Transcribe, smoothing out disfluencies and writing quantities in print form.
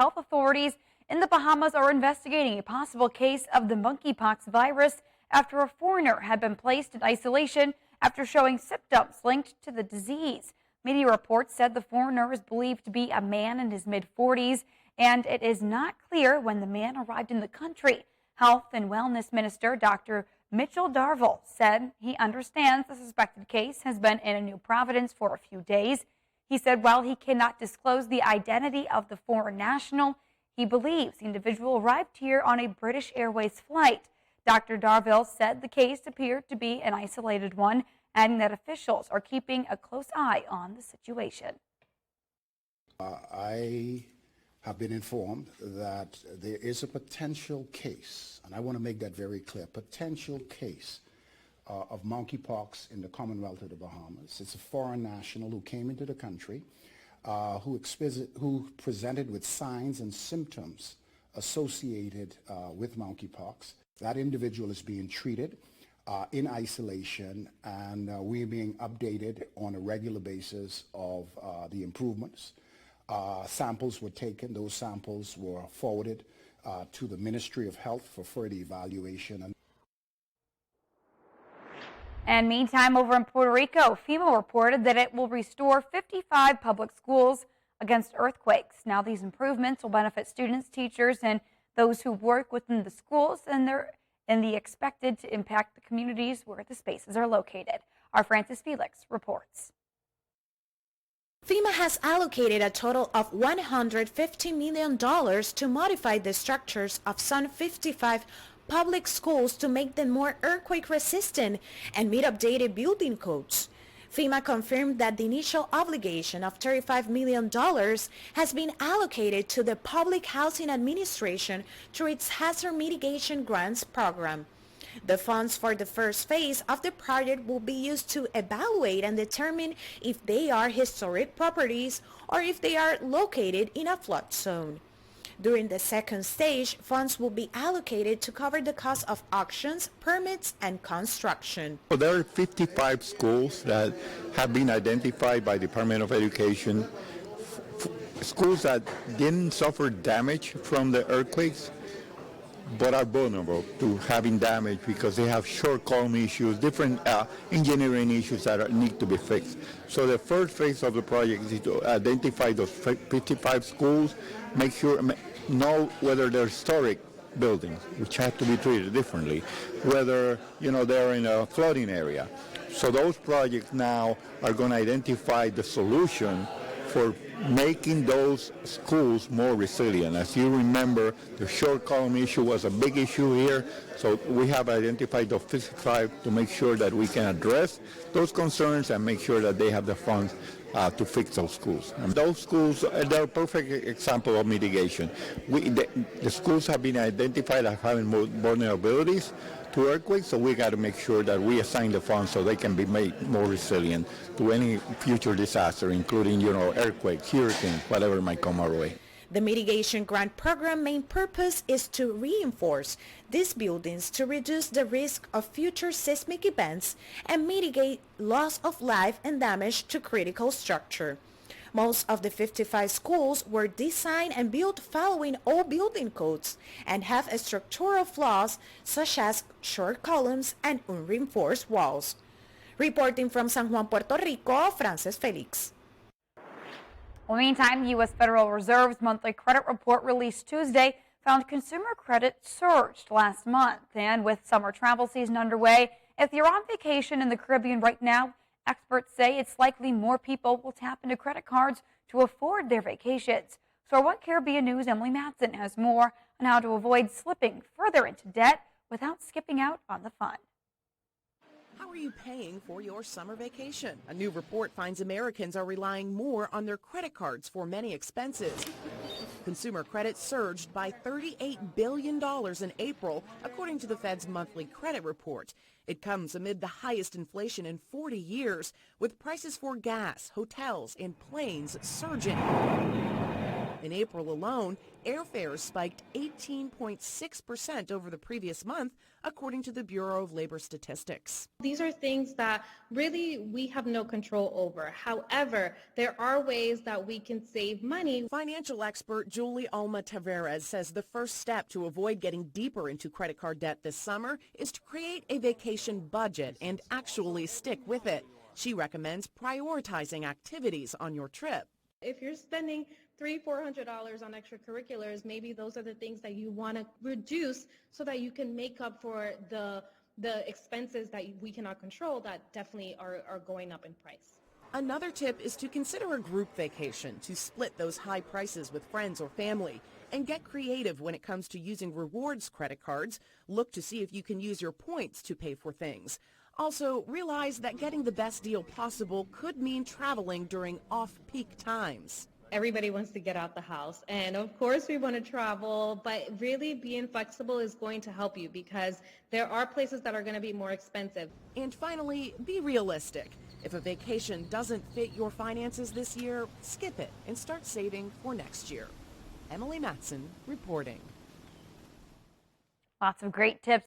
Health authorities in the Bahamas are investigating a possible case of the monkeypox virus after a foreigner had been placed in isolation after showing symptoms linked to the disease. Media reports said the foreigner is believed to be a man in his mid-40s, and it is not clear when the man arrived in the country. Health and Wellness Minister Dr. Mitchell Darville said he understands the suspected case has been in New Providence for a few days. He said while he cannot disclose the identity of the foreign national, he believes the individual arrived here on a British Airways flight. Dr. Darville said the case appeared to be an isolated one, adding that officials are keeping a close eye on the situation. I have been informed that there is a potential case, and I want to make that very clear, potential case of monkeypox in the Commonwealth of the Bahamas. It's a foreign national who came into the country, who presented with signs and symptoms associated with monkeypox. That individual is being treated in isolation, and we're being updated on a regular basis of the improvements. Samples were taken. Those samples were forwarded to the Ministry of Health for further evaluation. And meantime, over in Puerto Rico, FEMA reported that it will restore 55 public schools against earthquakes. Now, these improvements will benefit students, teachers, and those who work within the schools, and they're expected to impact the communities where the spaces are located. Our Francis Felix reports. FEMA has allocated a total of $150 million to modify the structures of some 55 public schools to make them more earthquake resistant and meet updated building codes. FEMA confirmed that the initial obligation of $35 million has been allocated to the Public Housing Administration through its Hazard Mitigation Grants program. The funds for the first phase of the project will be used to evaluate and determine if they are historic properties or if they are located in a flood zone. During the second stage, funds will be allocated to cover the cost of auctions, permits, and construction. There are 55 schools that have been identified by the Department of Education, schools that didn't suffer damage from the earthquakes, but are vulnerable to having damage because they have short column issues, different engineering issues that need to be fixed. So the first phase of the project is to identify those 55 schools, make sure, know whether they're historic buildings, which have to be treated differently, whether they're in a flooding area. So those projects now are going to identify the solution for making those schools more resilient. As you remember, the short column issue was a big issue here, so we have identified the 55 to make sure that we can address those concerns and make sure that they have the funds to fix those schools. And those schools, they're a perfect example of mitigation. The schools have been identified as having more vulnerabilities to earthquakes, so we got to make sure that we assign the funds so they can be made more resilient to any future disaster, including, earthquakes, hurricanes, whatever might come our way. The mitigation grant program main purpose is to reinforce these buildings to reduce the risk of future seismic events and mitigate loss of life and damage to critical structure. Most of the 55 schools were designed and built following all building codes and have structural flaws such as short columns and unreinforced walls. Reporting from San Juan, Puerto Rico, Frances Felix. Well, meantime, the U.S. Federal Reserve's monthly credit report released Tuesday found consumer credit surged last month. And with summer travel season underway, if you're on vacation in the Caribbean right now, experts say it's likely more people will tap into credit cards to afford their vacations. So our One Caribbean News' Emily Matson has more on how to avoid slipping further into debt without skipping out on the fun. How are you paying for your summer vacation? A new report finds Americans are relying more on their credit cards for many expenses. Consumer credit surged by $38 billion in April, according to the Fed's monthly credit report. It comes amid the highest inflation in 40 years, with prices for gas, hotels, and planes surging. In April alone, airfares spiked 18.6% over the previous month, according to the Bureau of Labor Statistics. These are things that really we have no control over. However, there are ways that we can save money. Financial expert Julie Alma Tavares says the first step to avoid getting deeper into credit card debt this summer is to create a vacation budget and actually stick with it. She recommends prioritizing activities on your trip. If you're spending $300-400 on extracurriculars, maybe those are the things that you want to reduce so that you can make up for the expenses that we cannot control that definitely are going up in price. Another tip is to consider a group vacation to split those high prices with friends or family, and get creative when it comes to using rewards credit cards. Look to see if you can use your points to pay for things. Also, realize that getting the best deal possible could mean traveling during off-peak times. Everybody wants to get out the house, and of course we want to travel, but really being flexible is going to help you because there are places that are going to be more expensive. And finally, be realistic. If a vacation doesn't fit your finances this year, skip it and start saving for next year. Emily Matson reporting. Lots of great tips